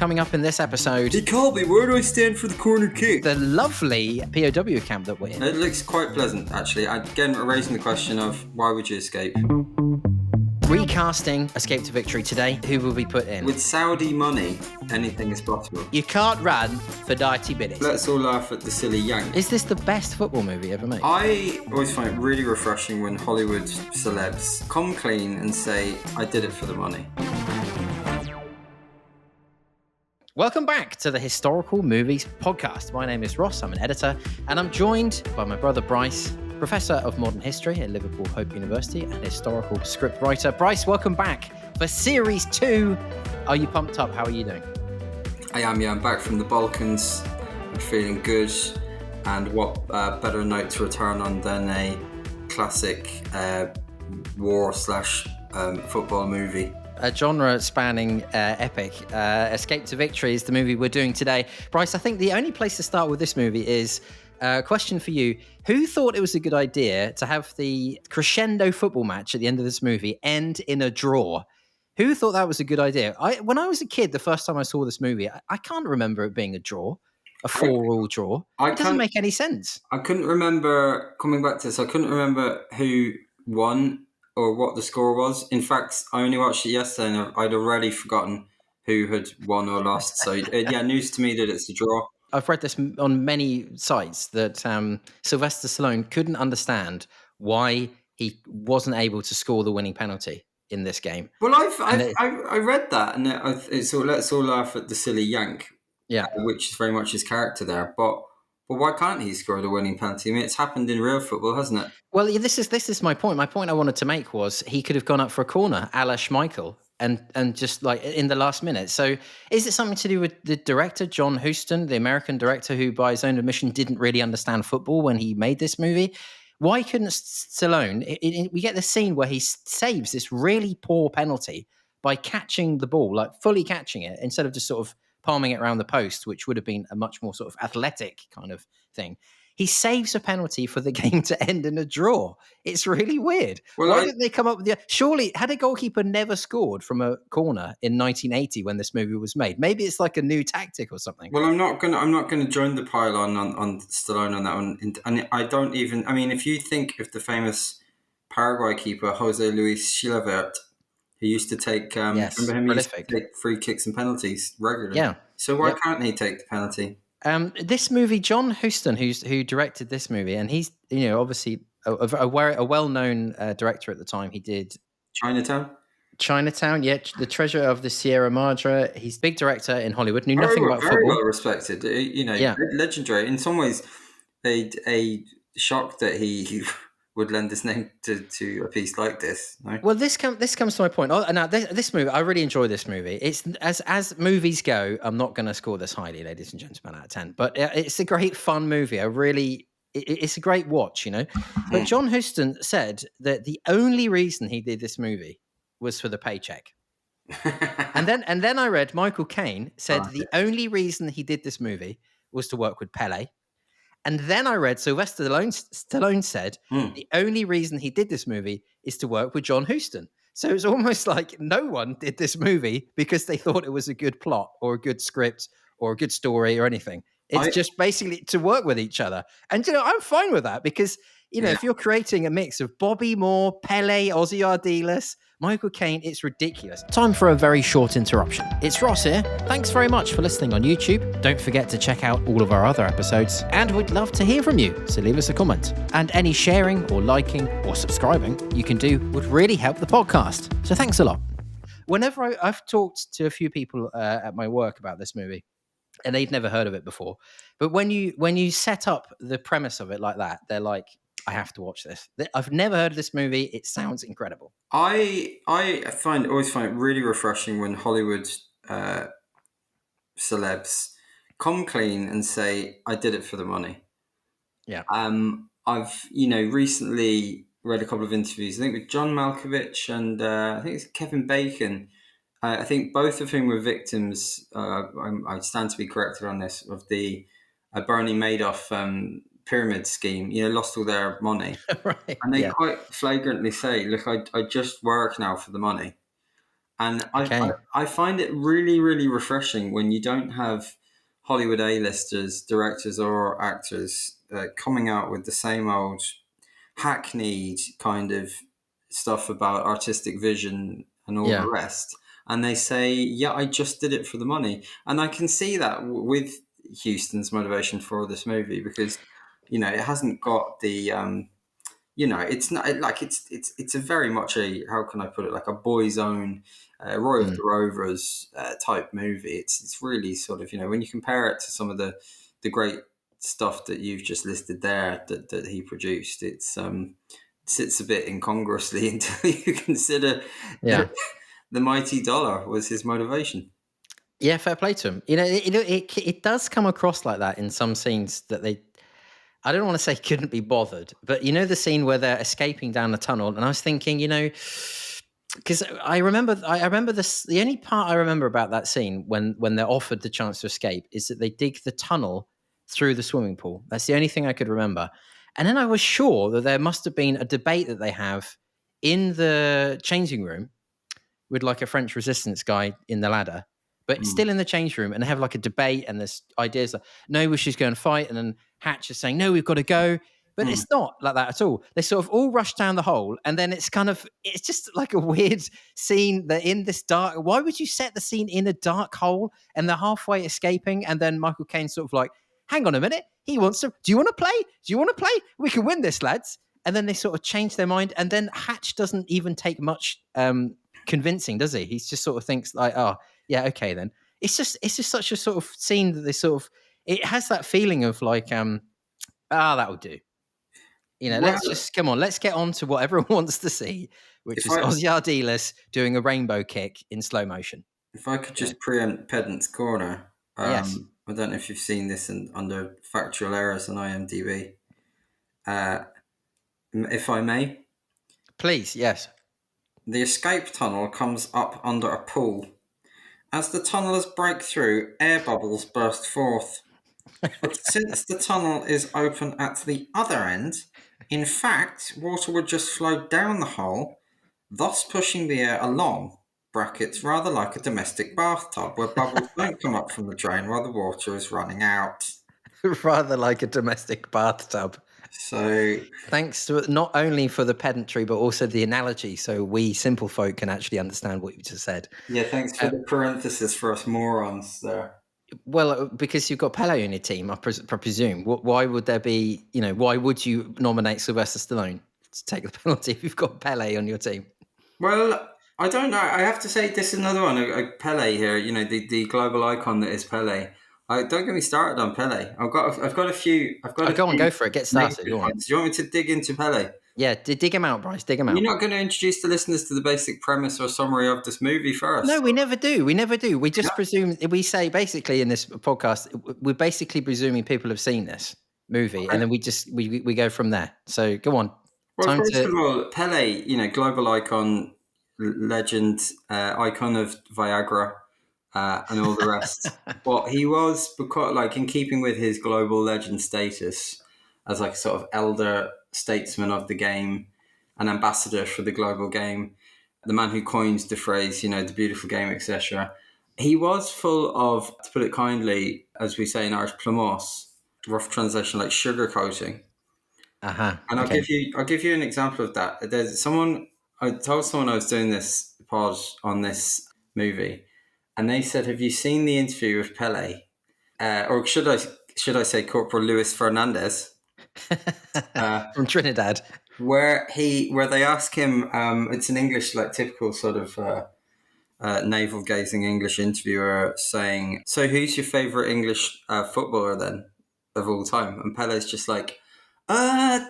coming up in this episode. He called me. Where do I stand for the corner kick? The lovely POW camp that we're in. It looks quite pleasant, actually. Again, raising the question of why would you escape? Recasting Escape to Victory today. Who will be put in? With Saudi money, anything is possible. You can't run for 90 minutes. Let's all laugh at the silly yank. Is this the best football movie ever made? I always find it really refreshing when Hollywood celebs come clean and say, I did it for the money. Welcome back to the Historical Movies Podcast. My name is Ross, I'm an editor, and I'm joined by my brother Bryce, Professor of Modern History at Liverpool Hope University and historical scriptwriter. Bryce, welcome back for Series 2. Are you pumped up? How are you doing? I am, yeah. I'm back from the Balkans. I'm feeling good. And what better note to return on than a classic war/football movie. A genre-spanning epic. Escape to Victory is the movie we're doing today. Bryce, I think the only place to start with this movie is a question for you. Who thought it was a good idea to have the crescendo football match at the end of this movie end in a draw? Who thought that was a good idea? When I was a kid, the first time I saw this movie, I can't remember it being a draw, a 4-all draw. It doesn't make any sense. I couldn't remember, coming back to this, I couldn't remember who won or what the score was. In fact, I only watched it yesterday and I'd already forgotten who had won or lost. So, yeah, news to me that it's a draw. I've read this on many sites that Sylvester Stallone couldn't understand why he wasn't able to score the winning penalty in this game. Well, I read that, and it's all, let's all laugh at the silly yank, which is very much his character there. But why can't he score the winning penalty? I mean, it's happened in real football, hasn't it? Well, this is my point. My point I wanted to make was he could have gone up for a corner, a la Schmeichel, and just like in the last minute. So is it something to do with the director, John Huston, the American director, who by his own admission didn't really understand football when he made this movie? Why couldn't Stallone, we get the scene where he saves this really poor penalty by catching the ball, like fully catching it, instead of just sort of palming it around the post, which would have been a much more sort of athletic kind of thing. He saves a penalty for the game to end in a draw. It's really weird. Well, why didn't they come up with surely, had a goalkeeper never scored from a corner in 1980 when this movie was made? Maybe it's like a new tactic or something. Well, I'm not gonna join the pile on Stallone on that one. And I don't even, I mean, if you think of the famous Paraguay keeper, Jose Luis Chilavert, who used to take, remember him? He used to take free kicks and penalties regularly. Yeah. So why can't he take the penalty? This movie, John Huston, who directed this movie, and he's obviously a well-known director at the time. He did Chinatown, yeah, The Treasure of the Sierra Madre. He's a big director in Hollywood. Knew nothing about football. Very well respected. Legendary in some ways. A shock that he would lend his name to a piece like this. No? Well, this comes to my point. Now, this movie, I really enjoy this movie. It's as movies go, I'm not going to score this highly, ladies and gentlemen, out of 10. But it's a great fun movie. It's a great watch, But John Huston said that the only reason he did this movie was for the paycheck. and then I read Michael Caine said the only reason he did this movie was to work with Pelé. And then I read Sylvester Stallone said the only reason he did this movie is to work with John Huston. So it's almost like no one did this movie because they thought it was a good plot or a good script or a good story or anything. It's just basically to work with each other. And, I'm fine with that because, if you're creating a mix of Bobby Moore, Pelé, Ozzy Ardiles, Michael Caine, it's ridiculous. Time for a very short interruption. It's Ross here. Thanks very much for listening on YouTube. Don't forget to check out all of our other episodes. And we'd love to hear from you, so leave us a comment. And any sharing or liking or subscribing you can do would really help the podcast. So thanks a lot. Whenever I've talked to a few people at my work about this movie, and they'd never heard of it before. But when you set up the premise of it like that, they're like, I have to watch this. I've never heard of this movie. It sounds incredible. I always find it really refreshing when Hollywood celebs come clean and say, I did it for the money. Yeah. I've, recently read a couple of interviews, I think with John Malkovich and I think it's Kevin Bacon. I think both of whom were victims, I stand to be corrected on this, of the Bernie Madoff pyramid scheme, lost all their money. Right. And they quite flagrantly say, look, I just work now for the money. And Okay. I find it really, really refreshing when you don't have Hollywood A-listers, directors, or actors coming out with the same old hackneyed kind of stuff about artistic vision and all the Yeah. rest. And they say, yeah, I just did it for the money. And I can see that with Houston's motivation for this movie because, it hasn't got the, it's not like it's a very much a, how can I put it, like a boy's own Roy of Mm. the Rovers type movie. It's really sort of, when you compare it to some of the great stuff that you've just listed there that he produced, sits a bit incongruously until you consider Yeah. that the mighty dollar was his motivation. Yeah, fair play to him. It does come across like that in some scenes that they. I don't want to say couldn't be bothered, but the scene where they're escaping down the tunnel, and I was thinking, because I remember this. The only part I remember about that scene when they're offered the chance to escape is that they dig the tunnel through the swimming pool. That's the only thing I could remember. And then I was sure that there must have been a debate that they have in the changing room with like a French resistance guy in the ladder, but Mm, still in the change room, and they have like a debate, and there's ideas like, no, we should go and fight, and then Hatch is saying, no, we've got to go. But mm. it's not like that at all. They sort of all rush down the hole, and then it's just like a weird scene. They're in this dark. Why would you set the scene in a dark hole and they're halfway escaping? And then Michael Caine sort of like, hang on a minute. He wants to, do you want to play? Do you want to play? We can win this, lads. And then they sort of change their mind. And then Hatch doesn't even take much convincing, does he? He just sort of thinks like, oh, yeah, okay then. It's just such a sort of scene that they sort of, it has that feeling of like, that will do. Let's Well, just come on. Let's get on to what everyone wants to see, which if is I Ozzy Ardiles doing a rainbow kick in slow motion. if I could You know? just preempt Pedant's Corner, Yes, I don't know if you've seen this under factual errors on IMDb. Uh, if I may, please. Yes. the escape tunnel comes up under a pool. As the tunnelers break through, air bubbles burst forth. But since the tunnel is open at the other end, in fact, water would just flow down the hole, thus pushing the air along. Brackets, rather like a domestic bathtub where bubbles don't come up from the drain while the water is running out. Rather like a domestic bathtub. So, Thanks to not only for the pedantry, but also the analogy, so we simple folk can actually understand what you just said. yeah, thanks for Uh, the parenthesis for us morons there. well, because you've got Pelé on your team, I presume. Why would there be? Why would you nominate Sylvester Stallone to take the penalty if you've got Pelé on your team? Well, I don't know. I have to say this is another one. Pele here, the global icon that is Pele. Don't get me started on Pele. I've got a few Oh, go on, go for it. Get started. negative Go on. ones. Do you want me to dig into Pele? Yeah, dig him out, Bryce. Dig him You're out. not going to introduce the listeners to the basic premise or summary of this movie No, first. we never do. We never do. We Yeah. just presume. We say basically in this podcast, we're basically presuming people have seen this movie, and Okay. then we go from there. So go on. Well, Time first to. of all, Pele, global icon, legend, icon of Viagra, and all the rest. But he was, because, like, in keeping with his global legend status as like a sort of elder statesman of the game, an ambassador for the global game, the man who coins the phrase, the beautiful game, etc. He was full of, to put it kindly, as we say in Irish, plumos, rough translation like sugarcoating. Aha. And Okay. I'll give you an example of that. There's someone, I told someone I was doing this pod on this movie, and they said, "Have you seen the interview with Pele?" Or should I say Corporal Luis Fernandez, From Trinidad. where they ask him, it's an English, like typical sort of navel gazing English interviewer saying, "So who's your favorite English footballer then of all time?" And Pele's just like, uh,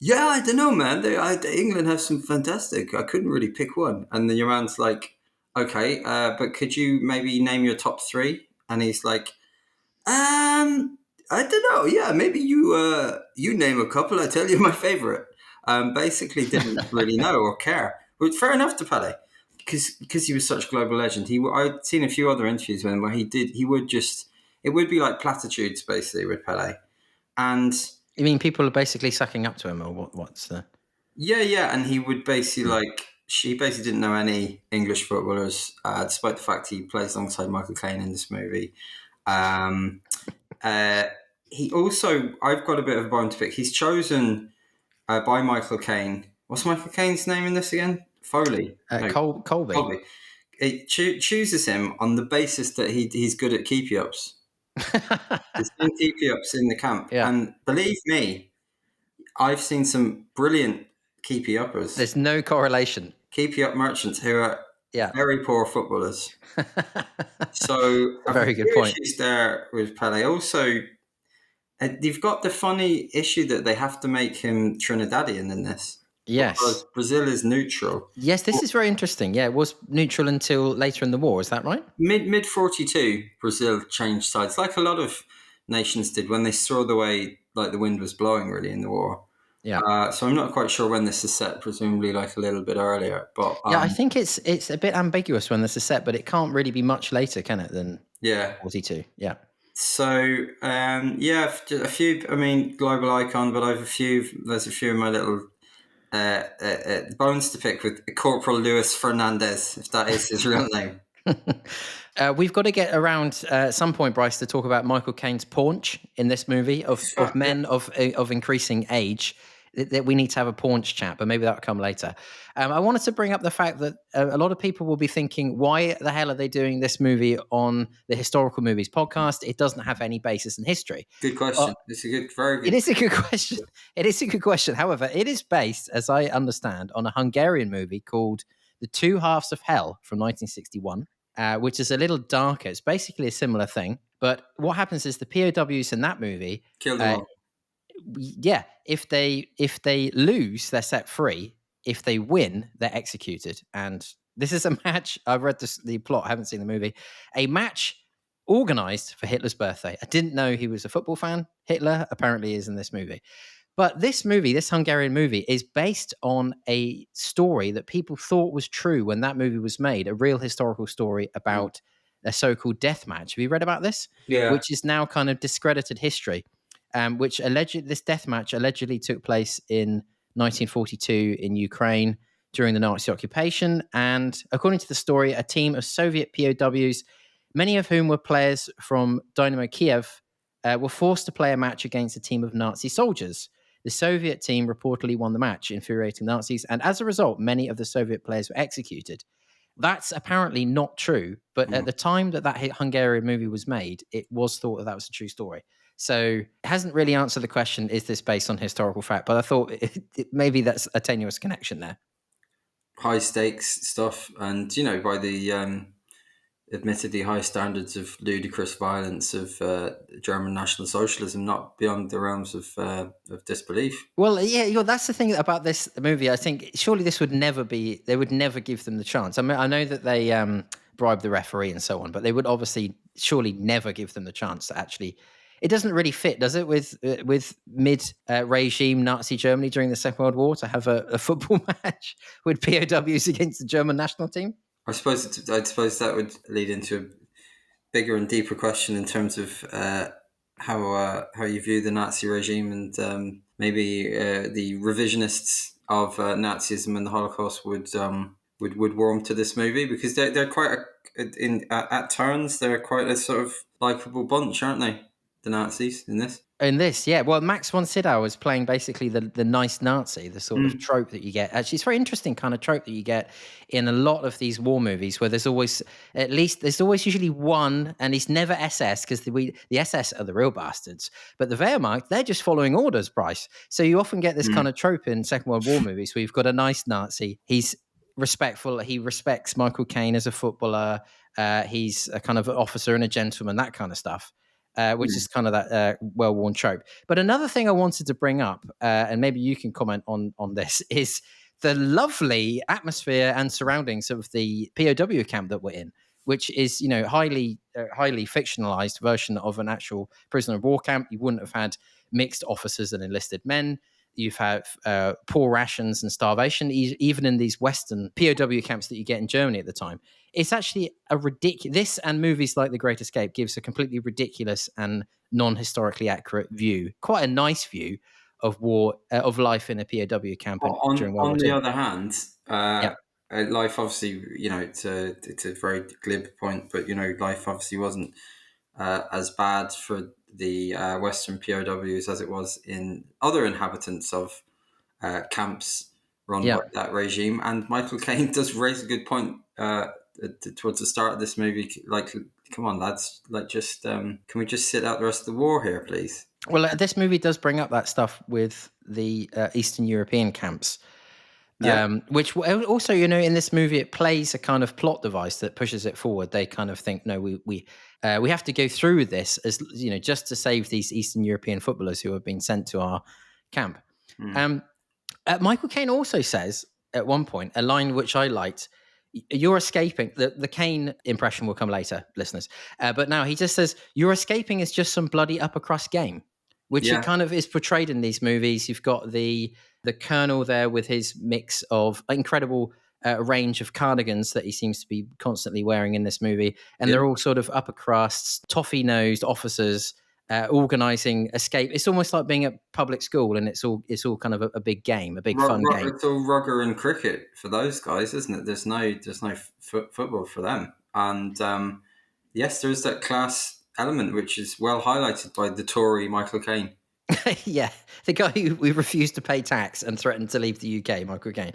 yeah, I don't know, man. England have some fantastic. I couldn't really pick one. And then your man's like, okay, but could you maybe name your top three? And he's like, I don't know. Yeah, maybe you name a couple. I tell you my favorite. Basically, didn't really know or care. But fair enough to Pele, because he was such a global legend. I'd seen a few other interviews with him where he would just, it would be like platitudes basically with Pele, and You mean people are basically sucking up to him, or what's the? yeah, and he would basically like she basically didn't know any English footballers, despite the fact he plays alongside Michael Caine in this movie. Um, uh, he also, I've got a bit of a bone to pick. He's chosen by Michael Caine. What's Michael Caine's name in this again? Foley. No, Colby. Colby. It chooses him on the basis that he's good at keepy ups. There's been keepy ups in the camp, Yeah. and believe me, I've seen some brilliant keepy uppers. There's no correlation. Keepy up merchants who are Yeah. very poor footballers. So I've Very got good point. issues there with Pelé. Also, you've got the funny issue that they have to make him Trinidadian in this. Yes. Because Brazil is neutral. Yes, this is very interesting. Yeah, it was neutral until later in the war. Is that right? Mid 42, Brazil changed sides, like a lot of nations did when they saw the way like the wind was blowing really in the war. Yeah. So I'm not quite sure when this is set, presumably like a little bit earlier. But Yeah, I think it's a bit ambiguous when this is set, but it can't really be much later, can it, than yeah. 42? Yeah. So yeah, a few. I mean, global icon, but I've a few. There's a few of my little bones to pick with Corporal Luis Fernandez, if that is his real name. We've got to get around at some point, Bryce, to talk about Michael Caine's paunch in this movie of men of increasing age. That we need to have a paunch chat, but maybe that'll come later. I wanted to bring up the fact that a lot of people will be thinking, why the hell are they doing this movie on the Historical Movies podcast? It doesn't have any basis in history. Good question. It's a very good. It is a good question. It is a good question. However, it is based, as I understand, on a Hungarian movie called The Two Halves of Hell from 1961. Which is a little darker. It's basically a similar thing. But what happens is the POWs in that movie Kill them all. Yeah, if they lose, they're set free. If they win, they're executed. And this is a match. I've read the plot. I haven't seen the movie. A match organized for Hitler's birthday. I didn't know he was a football fan. Hitler apparently is in this movie. But this movie, this Hungarian movie, is based on a story that people thought was true when that movie was made, a real historical story about a so-called death match. Have you read about this? Yeah. Which is now kind of discredited history, which this death match allegedly took place in 1942 in Ukraine during the Nazi occupation. And according to the story, a team of Soviet POWs, many of whom were players from Dynamo Kiev, were forced to play a match against a team of Nazi soldiers. The Soviet team reportedly won the match, infuriating Nazis, and as a result, many of the Soviet players were executed. That's apparently not true, but at the time that Hungarian movie was made, it was thought that was a true story. So it hasn't really answered the question, is this based on historical fact? But I thought maybe that's a tenuous connection there. High stakes stuff, and by the admittedly high standards of ludicrous violence of German National Socialism, not beyond the realms of disbelief. Well, yeah, that's the thing about this movie. I think surely this would never be. They would never give them the chance. I mean, I know that they bribe the referee and so on, but they would obviously surely never give them the chance to actually. It doesn't really fit, does it, with mid-regime Nazi Germany during the Second World War to have a football match with POWs against the German national team? I suppose that would lead into a bigger and deeper question in terms of how you view the Nazi regime and maybe the revisionists of Nazism and the Holocaust would warm to this movie, because they're quite at turns they're quite a sort of likable bunch, aren't they? The Nazis in this. In this, yeah. Well, Max von Sydow was playing basically the nice Nazi, the sort of trope that you get. Actually, it's a very interesting kind of trope that you get in a lot of these war movies, where there's always usually one, and he's never SS, because the SS are the real bastards, but the Wehrmacht, they're just following orders, Bryce. So you often get this kind of trope in Second World War movies where you've got a nice Nazi. He's respectful. He respects Michael Caine as a footballer. He's a kind of officer and a gentleman, that kind of stuff. Which is kind of that well-worn trope. But another thing I wanted to bring up, and maybe you can comment on this, is the lovely atmosphere and surroundings of the POW camp that we're in, which is, highly fictionalized version of an actual prisoner of war camp. You wouldn't have had mixed officers and enlisted men. You've had poor rations and starvation, even in these Western POW camps that you get in Germany at the time. It's actually a ridiculous. This and movies like The Great Escape gives a completely ridiculous and non-historically accurate view, quite a nice view of war, of life in a POW camp during World War II. On the other hand, life obviously, it's a very glib point, but life obviously wasn't as bad for the Western POWs as it was in other inhabitants of camps run by Yeah. that regime. And Michael Caine does raise a good point towards the start of this movie. Like, come on, lads, like, just can we just sit out the rest of the war here, please? Well, this movie does bring up that stuff with the Eastern European camps. Yeah. Which also, in this movie, it plays a kind of plot device that pushes it forward. They kind of think, no, we have to go through with this, as just to save these Eastern European footballers who have been sent to our camp. Mm. Um, Michael Caine also says at one point a line which I liked. You're escaping. The Caine impression will come later, listeners. But now he just says, "You're escaping is just some bloody upper crust game," which it Yeah. kind of is portrayed in these movies. You've got the Colonel there with his mix of incredible range of cardigans that he seems to be constantly wearing in this movie, and Yeah. they're all sort of upper crusts, toffee nosed officers organizing escape. It's almost like being at public school, and it's all kind of a big game, a big fun game. It's all rugger and cricket for those guys, isn't it? There's no football for them. And yes, there is that class element which is well highlighted by the Tory Michael Caine. Yeah, the guy who refused to pay tax and threatened to leave the UK, Michael Caine.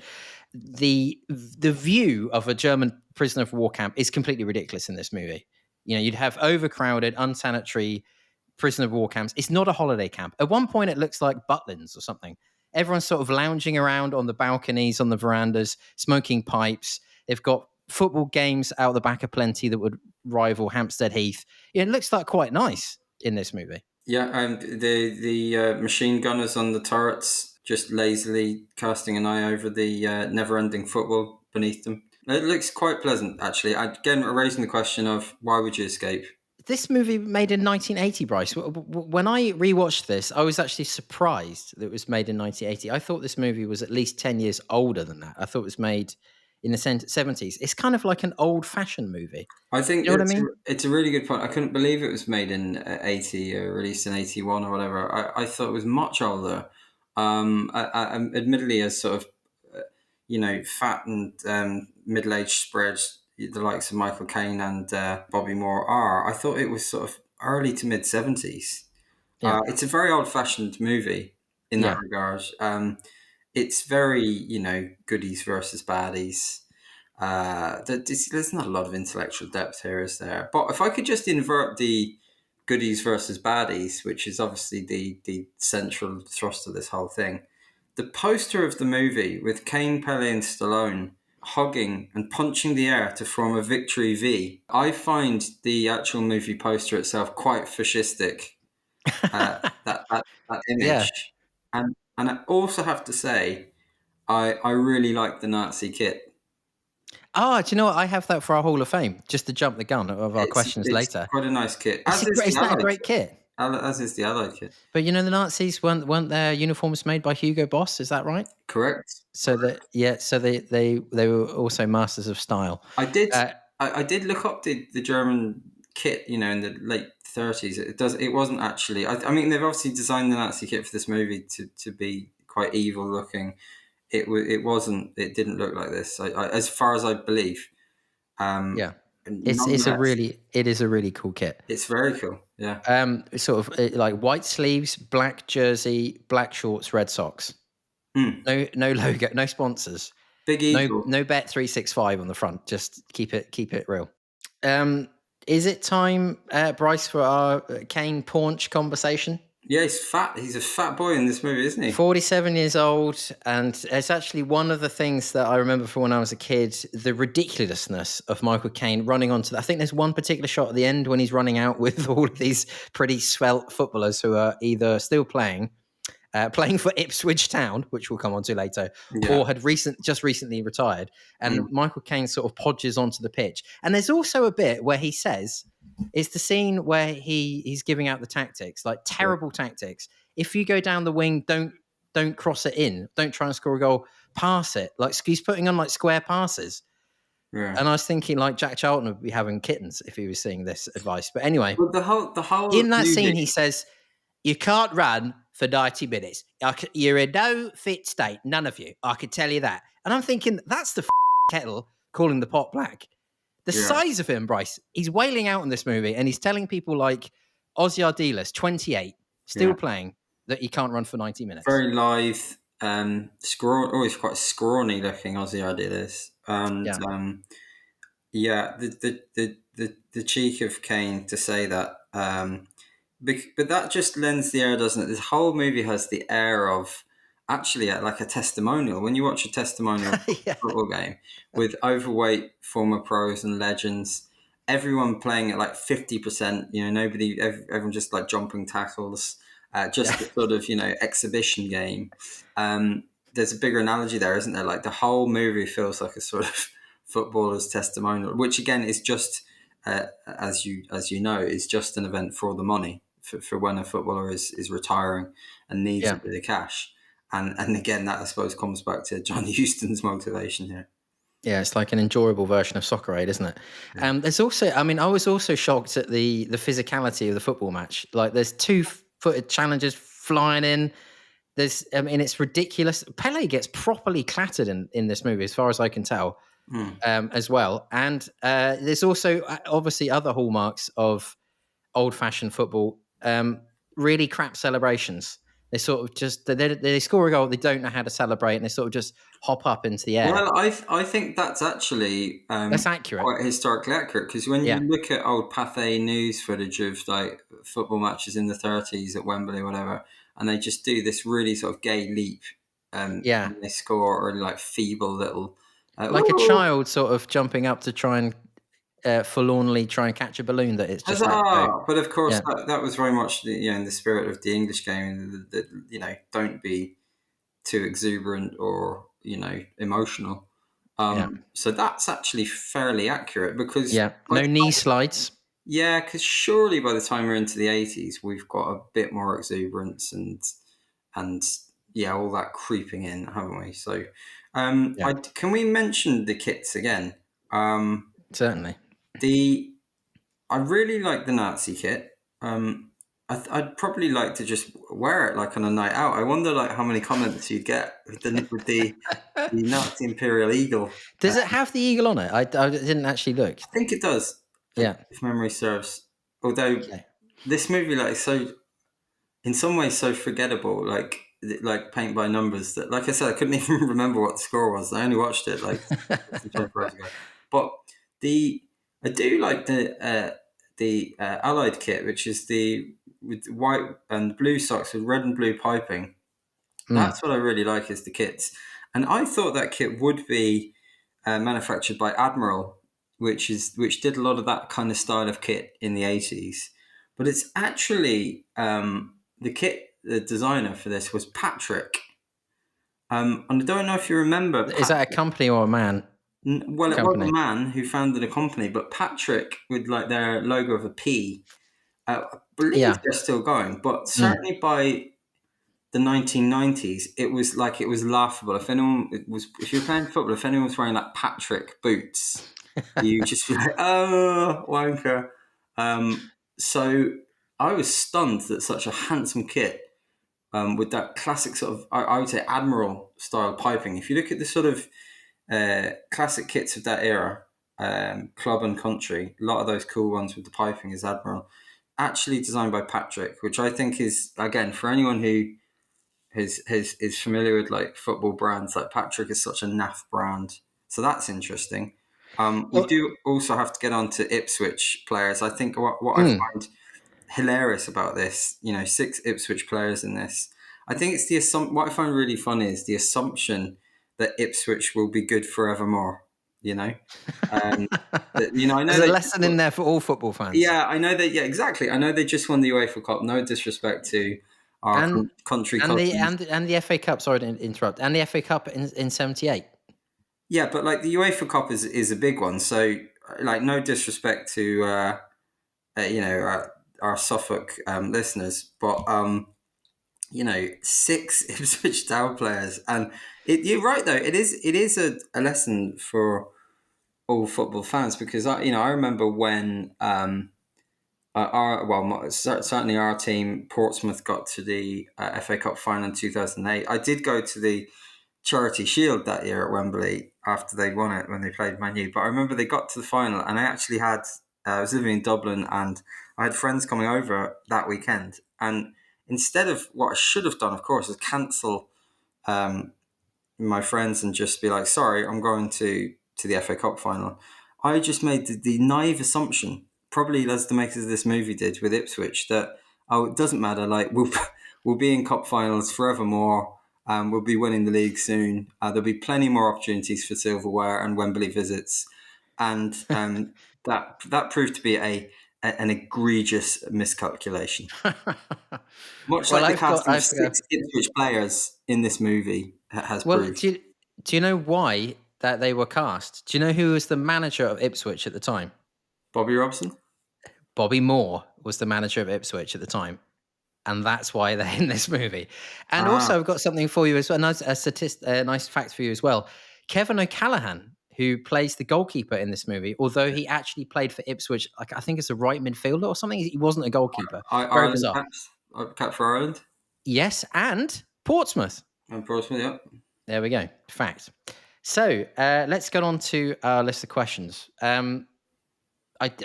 The view of a German prisoner of war camp is completely ridiculous in this movie. You'd have overcrowded, unsanitary prisoner of war camps. It's not a holiday camp. At one point, it looks like Butlins or something. Everyone's sort of lounging around on the balconies, on the verandas, smoking pipes. They've got football games out the back of plenty that would rival Hampstead Heath. It looks like quite nice in this movie. Yeah, the machine gunners on the turrets just lazily casting an eye over the never-ending football beneath them. It looks quite pleasant, actually. Again, raising the question of why would you escape? This movie made in 1980, Bryce. When I rewatched this, I was actually surprised that it was made in 1980. I thought this movie was at least 10 years older than that. I thought it was made in the 70s. It's kind of like an old-fashioned movie. I think You know what I mean? it's a really good point. I couldn't believe it was made in 80 or released in 81 or whatever. I thought it was much older. Admittedly, as sort of, fat and middle-aged spreads, the likes of Michael Caine and Bobby Moore are, I thought it was sort of early to mid-70s. Yeah. It's a very old-fashioned movie in that Yeah. regard. It's very, goodies versus baddies. There's not a lot of intellectual depth here, is there? But if I could just invert the goodies versus baddies, which is obviously the central thrust of this whole thing, the poster of the movie with Caine, Pelé, and Stallone hugging and punching the air to form a victory V, I find the actual movie poster itself quite fascistic. That Yeah. image, and I also have to say, I really like the Nazi kit. Oh, do you know what? I have that for our Hall of Fame, just to jump the gun of our It's questions it's later. quite a nice kit, Isn't that a great kit? As is the Allied kit. But the Nazis weren't their uniforms made by Hugo Boss? Is that right? Correct. So they were also masters of style. I did look up the German kit, in the late 30s. It wasn't actually. I mean, they've obviously designed the Nazi kit for this movie to be quite evil looking. It wasn't. It didn't look like this. As far as I believe. Yeah, it is a really cool kit. It's very cool. Yeah. Sort of like white sleeves, black jersey, black shorts, red socks. No logo, no sponsors. Big eagle. No Bet365 on the front. Just keep it real. Is it time, Bryce, for our Caine paunch conversation? Yeah, he's fat. He's a fat boy in this movie, isn't he? 47 years old, and it's actually one of the things that I remember from when I was a kid, the ridiculousness of Michael Caine running onto I think there's one particular shot at the end when he's running out with all of these pretty svelte footballers who are either still playing for Ipswich Town, which we'll come on to later, or had just recently retired. And Michael Caine sort of podges onto the pitch. And there's also a bit where he says, it's the scene where he's giving out the tactics, like terrible tactics. If you go down the wing, don't cross it in. Don't try and score a goal. Pass it. Like he's putting on like square passes. Yeah. And I was thinking like Jack Charlton would be having kittens if he was seeing this advice. But anyway, well, the whole in that scene, he says, you can't run for 90 minutes. You're in no fit state, none of you. I can tell you that. And I'm thinking, that's the kettle, calling the pot black. The Yeah. size of him, Bryce, he's wailing out in this movie, and he's telling people like Ozzy Ardiles, 28, still Yeah. playing, that he can't run for 90 minutes. Very lithe, always quite scrawny looking Aussie Ardiles. And Yeah. yeah, the cheek of Caine to say that. But that just lends the air, doesn't it? This whole movie has the air of actually like a testimonial. When you watch a testimonial Yeah. football game with overweight former pros and legends, everyone playing at like 50%, everyone just like jumping tackles, just Yeah. the sort of, exhibition game. There's a bigger analogy there, isn't there? Like the whole movie feels like a sort of footballer's testimonial, which again is just, as you know, is just an event for the money. For when a footballer is retiring and needs a Yeah. bit of cash. And again, that I suppose comes back to John Huston's motivation here. Yeah, it's like an enjoyable version of Soccer Aid, isn't it? Yeah. There's also, I mean, I was also shocked at the physicality of the football match. Like, there's 2-footed challengers flying in. I mean, it's ridiculous. Pelé gets properly clattered in this movie, as far as I can tell, as well. And there's also obviously other hallmarks of old-fashioned football. Really crap celebrations. They sort of just they score a goal, they don't know how to celebrate, and they sort of just hop up into the air. Well, I think that's actually That's accurate. quite historically accurate, because when you Yeah, look at old Pathé News footage of like football matches in the 30s at Wembley or whatever, and they just do this really sort of gay leap yeah, when they score, or like feeble little like a "Woo, child sort of jumping up to try and forlornly try and catch a balloon that it's just let go. huzzah!" But of course, Yeah, that was very much in the spirit of the English game. That don't be too exuberant or emotional. yeah, So that's actually fairly accurate, because yeah. No knee slides. because surely by the time we're into the 80s, we've got a bit more exuberance and yeah, all that creeping in, haven't we? So, Yeah, can we mention the kits again? Um, certainly. the I really like the Nazi kit. I'd probably like to just wear it like on a night out. I wonder like how many comments you'd get with the Nazi Imperial Eagle. Does it have the eagle on it? I didn't actually look. I think it does, Yeah. if memory serves. Although Okay. this movie, like, is so in some ways so forgettable, like paint by numbers, that, like I said, I couldn't even remember what the score was. I only watched it like 24 hours ago. But the I do like the Allied kit, which is the with white and blue socks with red and blue piping. Mm. That's what I really like, is the kits. And I thought that kit would be manufactured by Admiral, which did a lot of that kind of style of kit in the 80s. But it's actually the designer for this was Patrick. And I don't know if you remember Is that a Patrick. company or a man? Well, it was a Company. man who founded a company, but Patrick, with like their logo of a P, I believe Yeah. they're still going. But Mm. certainly by the 1990s, it was laughable. If you were playing football, if anyone was wearing like Patrick boots, you just be like, oh, wanker. So I was stunned that such a handsome kit, with that classic sort of, I would say, Admiral style piping. If you look at the sort of classic kits of that era, club and country, a lot of those cool ones with the piping is Admiral. Actually designed by Patrick, which I think is, again, for anyone who is familiar with like football brands, like Patrick is such a naff brand. So that's interesting. We Well, do also have to get on to Ipswich players. I think what I mm. find hilarious about this, 6 Ipswich players in this. I think it's the what I find really funny is the assumption that Ipswich will be good forevermore. You know, um, I know There's a they. lesson in there for all football fans. Yeah, I know that. Yeah, exactly. I know they just won the UEFA Cup. No disrespect to our And country and the cousins. and the FA Cup, sorry to interrupt. And the FA Cup in 78. Yeah, but like the UEFA Cup is a big one. So, like, no disrespect to our Suffolk listeners, but 6 Ipswich Town players, and you're right though. It is a lesson for all football fans, because I remember when certainly our team, Portsmouth, got to the FA Cup final in 2008. I did go to the Charity Shield that year at Wembley after they won it when they played Man U. But I remember they got to the final, and I actually had I was living in Dublin, and I had friends coming over that weekend. And instead of what I should have done, of course, is cancel um, my friends and just be like, "Sorry, I'm going to the FA Cup final." I just made the naive assumption, probably as the makers of this movie did with Ipswich, that it doesn't matter. Like we'll be in cup finals forevermore. We'll be winning the league soon. There'll be plenty more opportunities for silverware and Wembley visits, and that proved to be an egregious miscalculation. Much Well, like the I've got, casting of I've six Ipswich players in this movie has well, proved. do you know why that they were cast? Do you know who was the manager of Ipswich at the time? Bobby Robson? Bobby Moore was the manager of Ipswich at the time. And that's why they're in this movie. And Ah, also, I've got something for you as well, a nice fact for you as well. Kevin O'Callaghan, who plays the goalkeeper in this movie, although he actually played for Ipswich, like I think as a right midfielder or something, he wasn't a goalkeeper. Very Ireland bizarre. caps. Cap for Ireland. Yes, and Portsmouth. And Portsmouth, yeah. There we go. Fact. So let's get on to our list of questions. I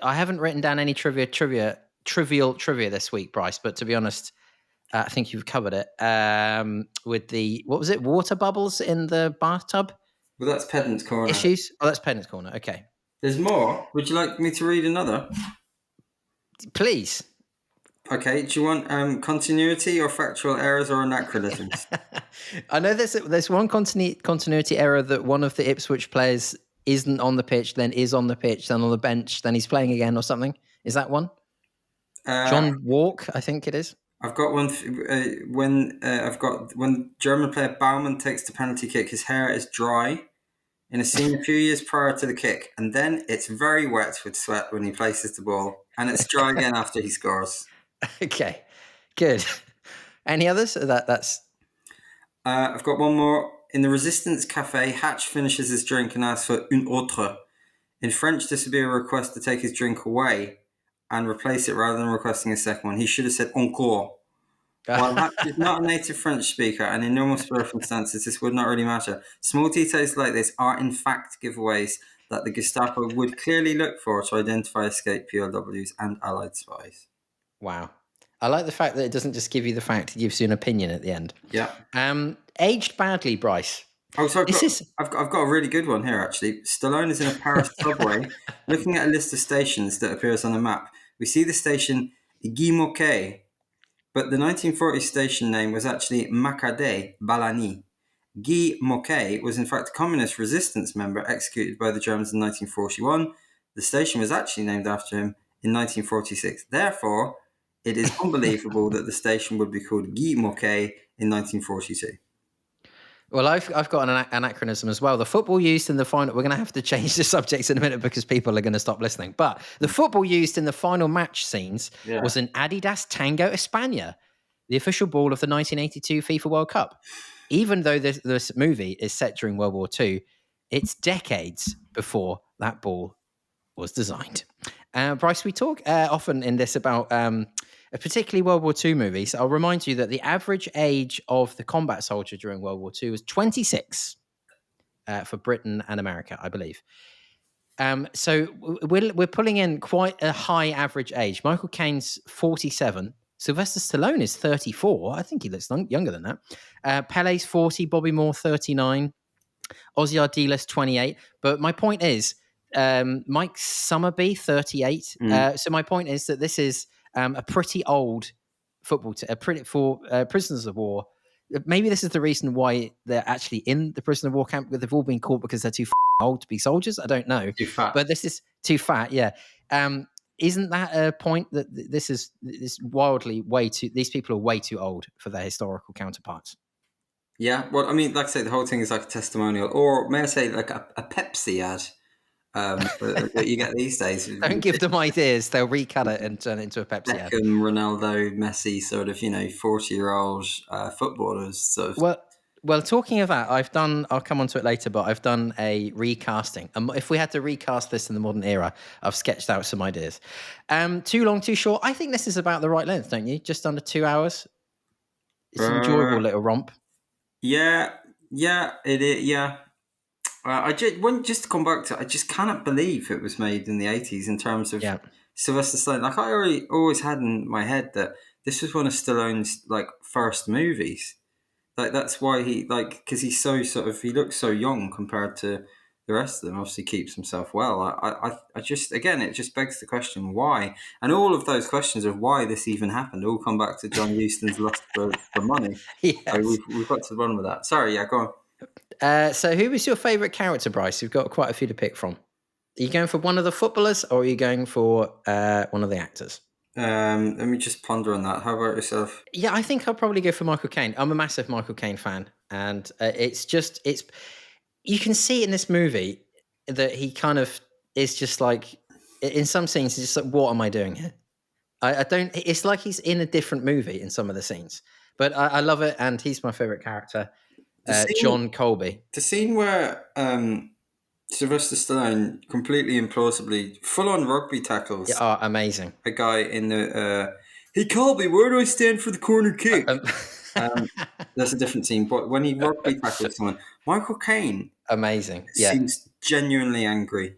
haven't written down any trivial trivia this week, Bryce, but to be honest, I think you've covered it with the, what was it, water bubbles in the bathtub Well, that's Pedant's Corner. issues? Oh, that's Pennant's Corner. Okay. There's more. Would you like me to read another? Please. Okay. Do you want continuity or factual errors or anachronisms? I know there's one continuity error that one of the Ipswich players isn't on the pitch, then is on the pitch, then on the bench, then he's playing again or something. Is that one? John Walk, I think it is. I've got one when German player Baumann takes the penalty kick, his hair is dry in a scene a few years prior to the kick, and then it's very wet with sweat when he places the ball, and it's dry again after he scores. Okay, good. Any others? That's I've got one more. In the Resistance Cafe, Hatch finishes his drink and asks for une autre. In French, this would be a request to take his drink away and replace it rather than requesting a second one. He should have said encore. While Hatch is not a native French speaker, and in normal circumstances this would not really matter, small details like this are in fact giveaways that the Gestapo would clearly look for to identify escaped POWs and Allied spies. Wow. I like the fact that it doesn't just give you the fact, it gives you an opinion at the end. Yeah. Aged badly, Bryce. Oh, so I've got a really good one here, actually. Stallone is in a Paris subway looking at a list of stations that appears on a map. We see the station Guy Moquet, but the 1940 station name was actually Macadé Balani. Guy Moquet was in fact a communist resistance member executed by the Germans in 1941. The station was actually named after him in 1946. Therefore, it is unbelievable that the station would be called Guy Moquet in 1942. Well, I've got an anachronism as well. The football used in the final, we're going to have to change the subjects in a minute because people are going to stop listening. But the football used in the final match scenes was an Adidas Tango España, the official ball of the 1982 FIFA World Cup. Even though this movie is set during World War II, it's decades before that ball was designed. Bryce, we talk often in this about particularly World War II movies. I'll remind you that the average age of the combat soldier during World War II was 26 for Britain and America, I believe. So we're pulling in quite a high average age. Michael Caine's 47. Sylvester Stallone is 34. I think he looks younger than that. Pelé's 40. Bobby Moore, 39. Ozzy Ardiles, 28. But my point is, Mike Summerby, 38. So my point is that this is a pretty old football for prisoners of war. Maybe this is the reason why they're actually in the prisoner of war camp. They've all been caught because they're too old to be soldiers. I don't know. Too fat. But this is too fat. Yeah. Isn't that a point that this wildly way too? These people are way too old for their historical counterparts. Yeah, well, I mean, like I say, the whole thing is like a testimonial, or may I say, like a Pepsi ad that you get these days. Don't give them ideas; they'll recut it and turn it into a Pepsi ad. Beckham, Ronaldo, Messi, sort of 40-year-old footballers. Sort of. Well, talking of that, I'll come on to it later, but I've done a recasting. If we had to recast this in the modern era, I've sketched out some ideas. Too long, too short. I think this is about the right length, don't you? Just under 2 hours. It's an enjoyable little romp. Yeah, Yeah, it is. Yeah, I just to come back to, I just cannot believe it was made in the 80s in terms of Yeah. Sylvester Stallone. Like I always had in my head that this was one of Stallone's like first movies. Like that's why he like because he's so sort of he looks so young compared to the rest of them. Obviously, keeps himself well. I just again it just begs the question why, and all of those questions of why this even happened all come back to John Huston's lust for money. So Yes. we've got to run with that. Sorry, yeah, go on. So who was your favourite character, Bryce? You've got quite a few to pick from. Are you going for one of the footballers or are you going for one of the actors? Let me just ponder on that. How about yourself? Yeah, I think I'll probably go for Michael Caine. I'm a massive Michael Caine fan, and it's you can see in this movie that he kind of is just like in some scenes he's just like, what am I doing here? I don't. It's like he's in a different movie in some of the scenes, but I love it, and he's my favorite character, The scene, John Colby. the scene where Sylvester Stallone completely implausibly full on rugby Yeah, tackles oh, amazing. a guy in the. Hey Colby, where do I stand for the corner Uh, kick? um, Um, that's a different scene. But when he rugby tackles someone, Michael Caine amazing. Yeah. seems genuinely angry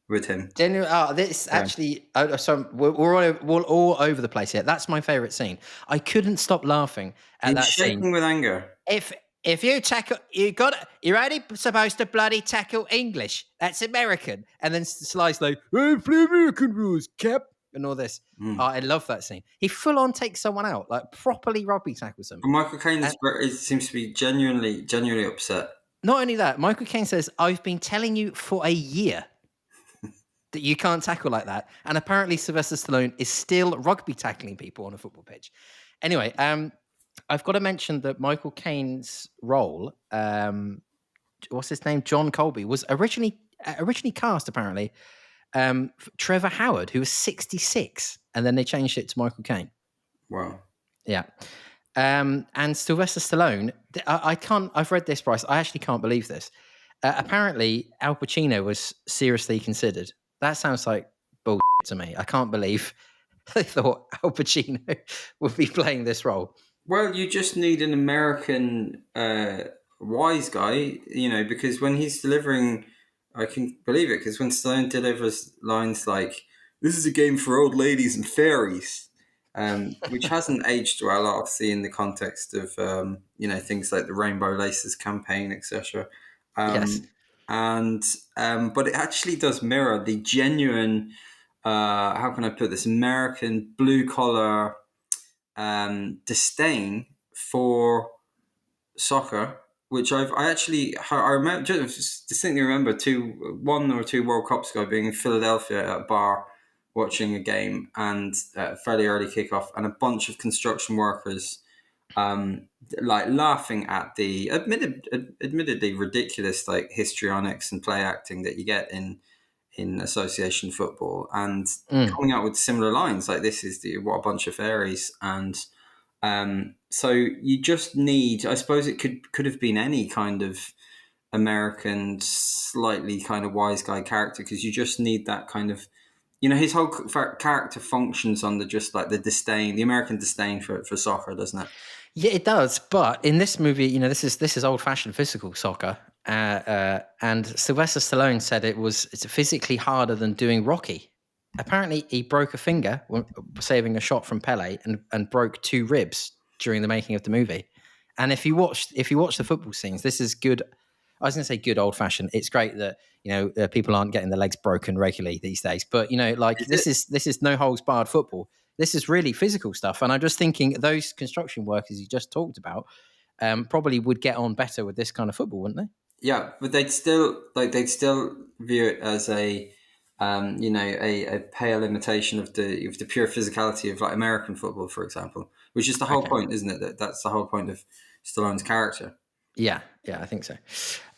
with him. Genuine. Oh, this Yeah. actually. So we're all over the place here. That's my favorite scene. I couldn't stop laughing at He's that scene. shaking with anger. If you tackle, you're only supposed to bloody tackle English. That's American. And then Sly's like, "Hey, play American rules, Cap," and all this. Oh, Mm. I love that scene. He full on takes someone out, like properly rugby tackles them. But Michael Caine And seems to be genuinely upset. not only that, Michael Caine says, "I've been telling you for a year that you can't tackle like that." And apparently Sylvester Stallone is still rugby tackling people on a football pitch. Anyway, I've got to mention that Michael Caine's role, what's his name, John Colby, was originally cast apparently Trevor Howard, who was 66, and then they changed it to Michael Caine. Wow. Yeah. And Sylvester Stallone, I can't. I've read this, Bryce. I actually can't believe this. Apparently, Al Pacino was seriously considered. That sounds like bullshit to me. I can't believe they thought Al Pacino would be playing this role. Well, you just need an American wise guy, because when he's delivering, I can believe it, because when Stallone delivers lines like, "This is a game for old ladies and fairies," which hasn't aged well, obviously, in the context of, things like the Rainbow Laces campaign, etc. Yes. And But it actually does mirror the genuine, how can I put this, American blue collar disdain for soccer, which I remember just distinctly remember one or two World Cups ago being in Philadelphia at a bar watching a game and fairly early kickoff and a bunch of construction workers like laughing at the admittedly ridiculous like histrionics and play acting that you get in association football and Mm. coming out with similar lines like this is what a bunch of fairies and so you just need, I suppose it could have been any kind of American slightly kind of wise guy character because you just need that kind of his whole character functions on the just like the American disdain for soccer, doesn't it? Yeah, it does. But in this movie, this is old fashioned physical soccer, and Sylvester Stallone said it's physically harder than doing Rocky. Apparently, he broke a finger saving a shot from Pelé, and broke two ribs during the making of the movie. And if you watch the football scenes, this is good. I was going to say good old fashioned. It's great that people aren't getting their legs broken regularly these days. But like Is it? this is no holds barred football. This is really physical stuff. And I'm just thinking those construction workers you just talked about probably would get on better with this kind of football, wouldn't they? Yeah, but they'd still view it as a pale imitation of the pure physicality of like American football, for example, which is the whole Okay. point, isn't it? That's the whole point of Stallone's character. Yeah, I think so.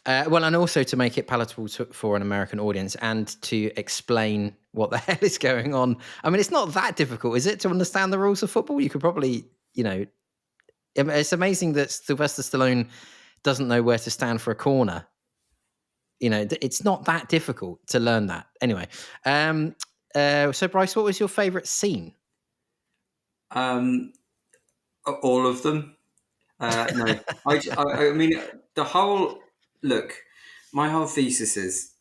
Well, and also to make it palatable for an American audience and to explain what the hell is going on. I mean, it's not that difficult, is it, to understand the rules of football? You could probably, it's amazing that Sylvester Stallone doesn't know where to stand for a corner. It's not that difficult to learn that. Anyway, so Bryce, what was your favorite scene? Um, all of them. No, I mean, the whole look. My whole thesis is,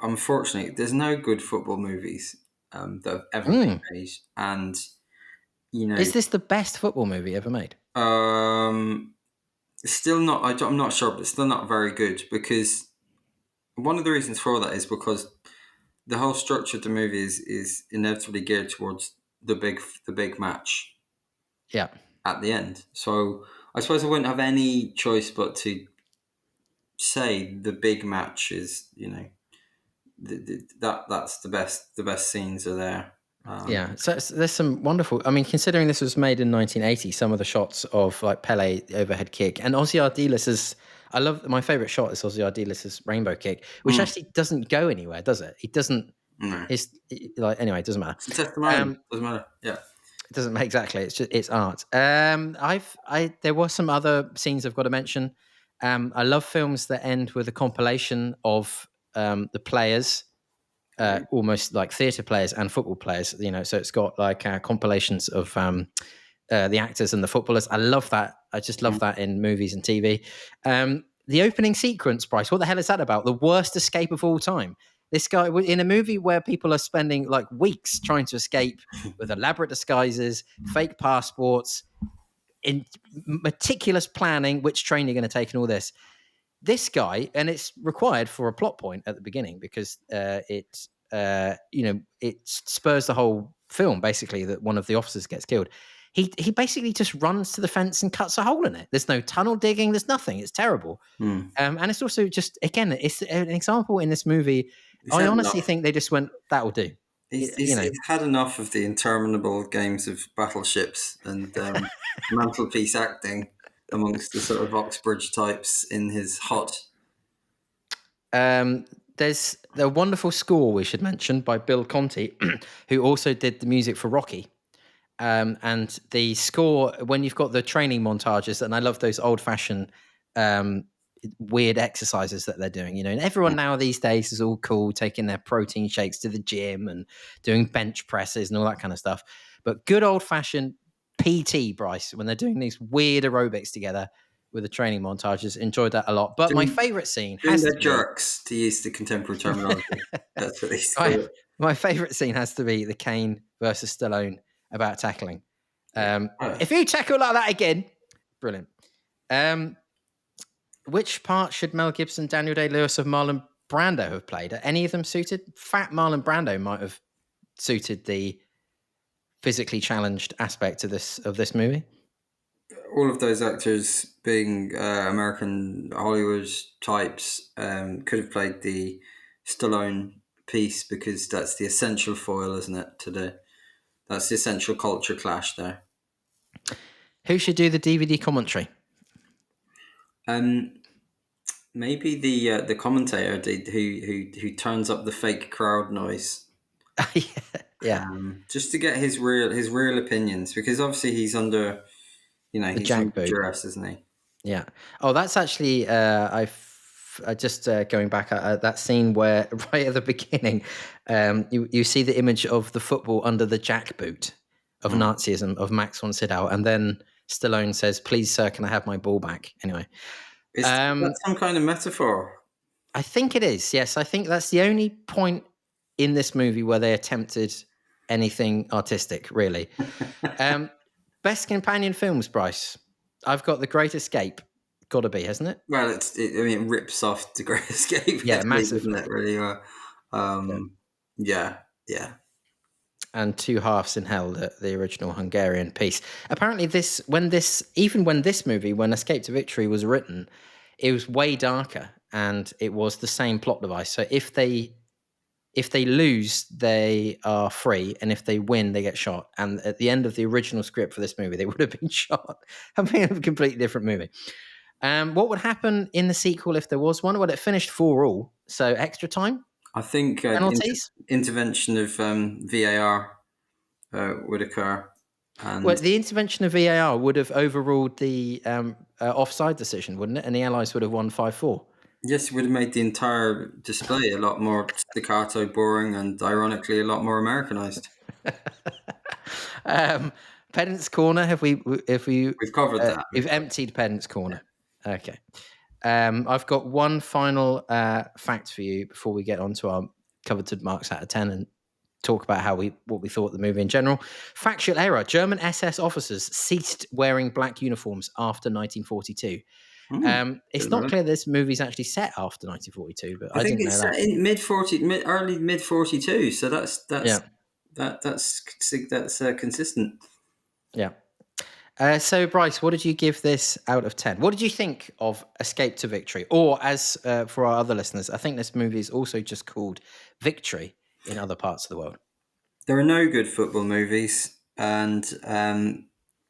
unfortunately, there's no good football movies that have ever Mm. been made, and you know, Is this the best football movie ever made? still not. I'm not sure, but it's still not very good because one of the reasons for that is because the whole structure of the movie is inevitably geared towards the big match Yeah. at the end. So I suppose I wouldn't have any choice but to say the big match is, that's the best scenes are there. Yeah, so there's some wonderful. I mean, considering this was made in 1980, some of the shots of like Pelé the overhead kick and Ozzy Ardiles' I love my favorite shot is Ozzy Ardiles' rainbow kick, which Mm, actually doesn't go anywhere, does it? It doesn't. no, Like anyway, it doesn't matter. it's a testimonial. Doesn't matter. Yeah. It doesn't exactly. It's just it's art. I there were some other scenes I've got to mention. I love films that end with a compilation of the players almost like theatre players and football players. So it's got like compilations of the actors and the footballers. I love that. I just love Mm. that in movies and TV. The opening sequence, Bryce. What the hell is that about? The worst escape of all time. This guy in a movie where people are spending like weeks trying to escape with elaborate disguises, fake passports, in meticulous planning, which train you're going to take, and all this guy, and it's required for a plot point at the beginning because it spurs the whole film basically that one of the officers gets killed. He basically just runs to the fence and cuts a hole in it. There's no tunnel digging. There's nothing. It's terrible. Mm. And it's also just again, it's an example in this movie. He's I had honestly enough. think they just went, "That will do." He's had enough of the interminable games of battleships and mantelpiece acting amongst the sort of Oxbridge types in his hot. Um, there's the wonderful score we should mention by Bill Conti, who also did the music for Rocky. And the score, when you've got the training montages, and I love those old fashioned weird exercises that they're doing, and everyone now these days is all cool, taking their protein shakes to the gym and doing bench presses and all that kind of stuff. But good old fashioned PT, Bryce, when they're doing these weird aerobics together with the training montages, enjoyed that a lot. But my Doing, favorite scene doing has their to be jerks, to use the contemporary terminology. That's what they used to my, call it. my favorite scene has to be the Caine versus Stallone about tackling. Oh, If you tackle like that again, brilliant. Which part should Mel Gibson, Daniel Day-Lewis, of Marlon Brando have played? Are any of them suited? Fat Marlon Brando might have suited the physically challenged aspect of this movie. all of those actors being American Hollywood types could have played the Stallone piece because that's the essential foil, isn't it? That's the essential culture clash there. Who should do the DVD commentary? Um, Maybe the commentator who turns up the fake crowd noise Yeah, just to get his real opinions because obviously the he's under jackboot. duress, isn't he? Yeah. Oh, that's actually I just going back at that scene where right at the beginning, you see the image of the football under the jackboot of Mm. Nazism of Max von Sydow, and then Stallone says, "Please, sir, can I have my ball back?" Anyway, Is that some kind of metaphor? I think it is. Yes, I think that's the only point in this movie where they attempted anything artistic, really. Best companion films, Bryce. I've got The Great Escape. Got to be, hasn't it? Well, I mean, it rips off the Great Escape, Yeah, heavily, doesn't massively. it? Really. Yeah. Yeah, yeah. And Two Halves in Hell, the original Hungarian piece. Apparently, when this movie, when Escape to Victory was written, it was way darker, and it was the same plot device. So if they lose, they are free, and if they win, they get shot. And at the end of the original script for this movie, they would have been shot. I mean, a completely different movie. What would happen in the sequel if there was one? Well, it finished 4-4, so extra time, I think penalties. intervention of VAR would occur, Well, and the intervention of VAR would have overruled the offside decision, wouldn't it? And the Allies would have won 5-4. yes, it would have made the entire display a lot more staccato, boring, and ironically a lot more Americanized. um, Pedant's Corner. Have we? We've covered that. We've emptied Pedant's Corner. Yeah. Okay. I've got one final fact for you before we get on to our coveted marks out of 10 and talk about what we thought of the movie in general. Factual error: German SS officers ceased wearing black uniforms after 1942. It's not clear this movie's actually set after 1942, but I think didn't it's know that. set in early mid 42. So that's consistent. Yeah. So, Bryce, what did you give this out of 10? What did you think of Escape to Victory? Or, as for our other listeners, I think this movie is also just called Victory in other parts of the world. There are no good football movies, and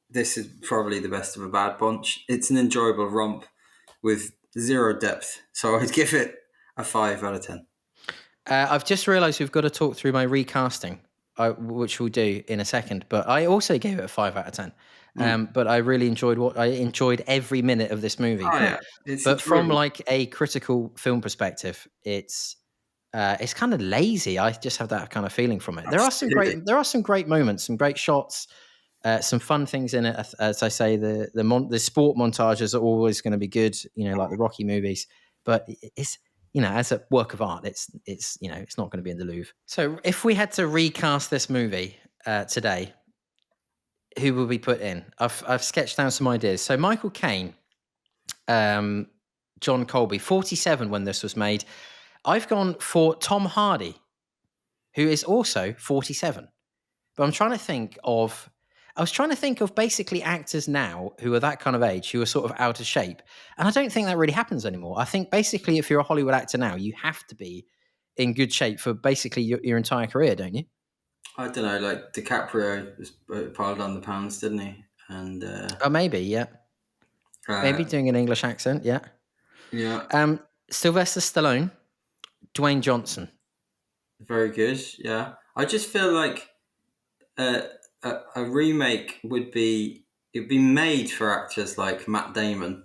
this is probably the best of a bad bunch. It's an enjoyable romp with zero depth, so I'd give it a 5 out of 10. I've just realised we've got to talk through my recasting, which we'll do in a second. But I also gave it a 5 out of 10. But I really enjoyed every minute of this movie. But from like a critical film perspective, it's kind of lazy. I just have that kind of feeling from it. Absolutely. There are some great moments, some great shots, some fun things in it. As I say, the sport montages are always going to be good, like the Rocky movies. But it's, as a work of art, it's not going to be in the Louvre. So if we had to recast this movie today, who would we put in? I've sketched down some ideas. So Michael Caine, John Colby, 47 when this was made. I've gone for Tom Hardy, who is also 47. But I was trying to think of basically actors now who are that kind of age, who are sort of out of shape. And I don't think that really happens anymore. I think basically if you're a Hollywood actor now, you have to be in good shape for basically your entire career, don't you? I don't know, like DiCaprio was piled on the pounds, didn't he? And maybe, yeah. Maybe doing an English accent, yeah. Yeah. Sylvester Stallone, Dwayne Johnson. Very good, yeah. I just feel like a remake would be made for actors like Matt Damon.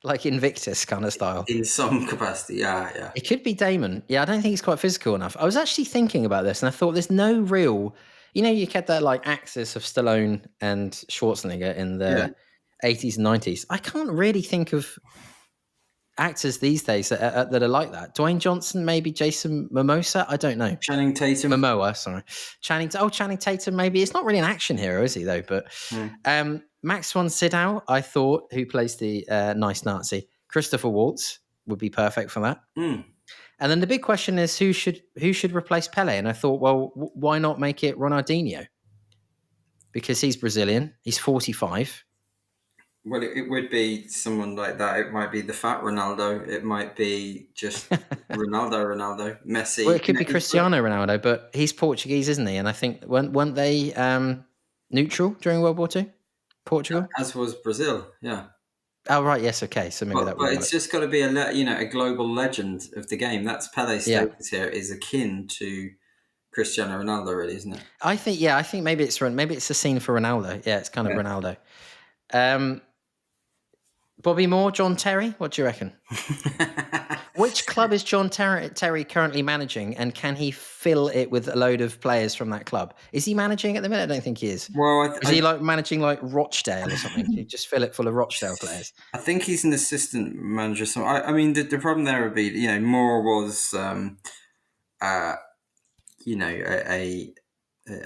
Like Invictus kind of style. In some capacity, yeah. It could be Damon. Yeah, I don't think he's quite physical enough. I was actually thinking about this and I thought there's no real... you get that like axis of Stallone and Schwarzenegger in the 80s and 90s. I can't really think of actors these days that are like that. Dwayne Johnson, maybe Jason Momoa. I don't know. Channing Tatum. Momoa, sorry. Channing Tatum, maybe. It's not really an action hero, is he, though? But Max von Sydow, I thought, who plays the nice Nazi. Christopher Waltz would be perfect for that. And then the big question is who should replace Pelé? And I thought, well, why not make it Ronaldinho? Because he's Brazilian. He's 45. Well, it would be someone like that. It might be the fat Ronaldo. It might be just Ronaldo, Messi. Well, it could be Cristiano Ronaldo, but he's Portuguese, isn't he? And I think weren't they neutral during World War II? Portugal, as was Brazil. Yeah. Oh right, yes, okay. So maybe that. But it's just got to be a global legend of the game. That's Pelé's status here is akin to Cristiano Ronaldo, really, isn't it? I think maybe it's a scene for Ronaldo. Yeah, it's kind of Ronaldo. Bobby Moore, John Terry. What do you reckon? Which club is John Terry currently managing, and can he fill it with a load of players from that club? Is he managing at the minute? I don't think he is. Well, is he like managing like Rochdale or something? You just fill it full of Rochdale players. I think he's an assistant manager. So I mean, the problem there would be, Moore was, a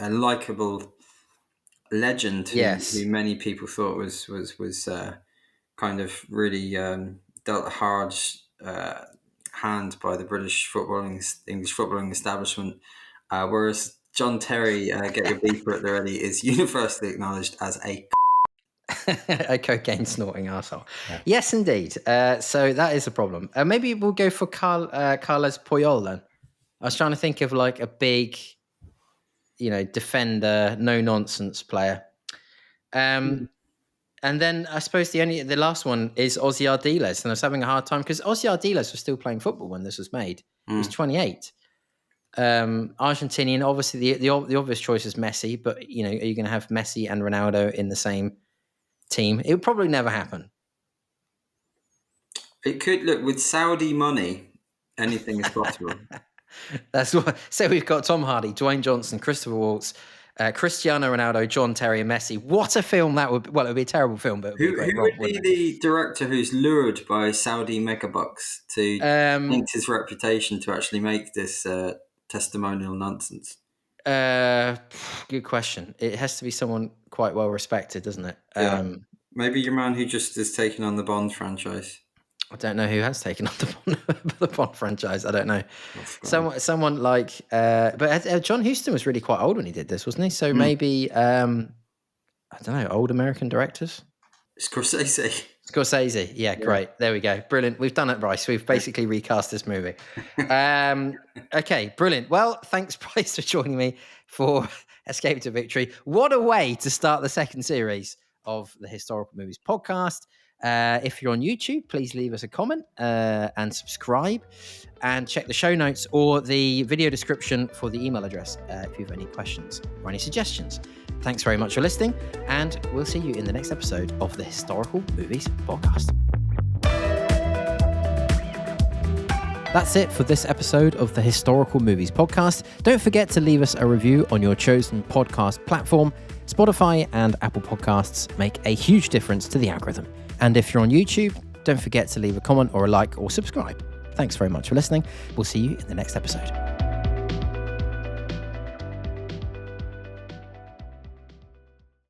likable legend who many people thought was kind of really dealt a hard hand by the English footballing establishment, whereas John Terry, get your beeper at the ready, is universally acknowledged as a cocaine snorting arsehole. Yeah. Yes, indeed. So that is a problem. Maybe we'll go for Carles Puyol then. I was trying to think of like a big, defender, no nonsense player. And then I suppose the last one is Ozzy Ardiles, and I was having a hard time because Ozzy Ardiles was still playing football when this was made. He was 28. Argentinian, obviously the obvious choice is Messi, but are you going to have Messi and Ronaldo in the same team? It would probably never happen. It could. Look, with Saudi money, anything is possible. That's what. So we've got Tom Hardy, Dwayne Johnson, Christopher Waltz, Cristiano Ronaldo, John Terry, and Messi. What a film that would be. Well, it would be a terrible film, but it would be a great Who romp, would be wouldn't it? the director who's lured by Saudi megabucks to taint his reputation to actually make this testimonial nonsense? Good question. It has to be someone quite well respected, doesn't it? Yeah. Maybe your man who just is taking on the Bond franchise. I don't know who has taken on the Bond franchise. I don't know. Oh, Someone like, but John Huston was really quite old when he did this, wasn't he? So maybe, I don't know, old American directors? Scorsese. Scorsese. Yeah, great. There we go. Brilliant. We've done it, Bryce. We've basically recast this movie. Okay, brilliant. Well, thanks, Bryce, for joining me for Escape to Victory. What a way to start the second series of the Historical Movies podcast. If you're on YouTube, please leave us a comment and subscribe, and check the show notes or the video description for the email address if you have any questions or any suggestions. Thanks very much for listening, and we'll see you in the next episode of the Historical Movies podcast. That's it for this episode of the Historical Movies podcast. Don't forget to leave us a review on your chosen podcast platform. Spotify and Apple Podcasts make a huge difference to the algorithm. And if you're on YouTube, don't forget to leave a comment or a like or subscribe. Thanks very much for listening. We'll see you in the next episode.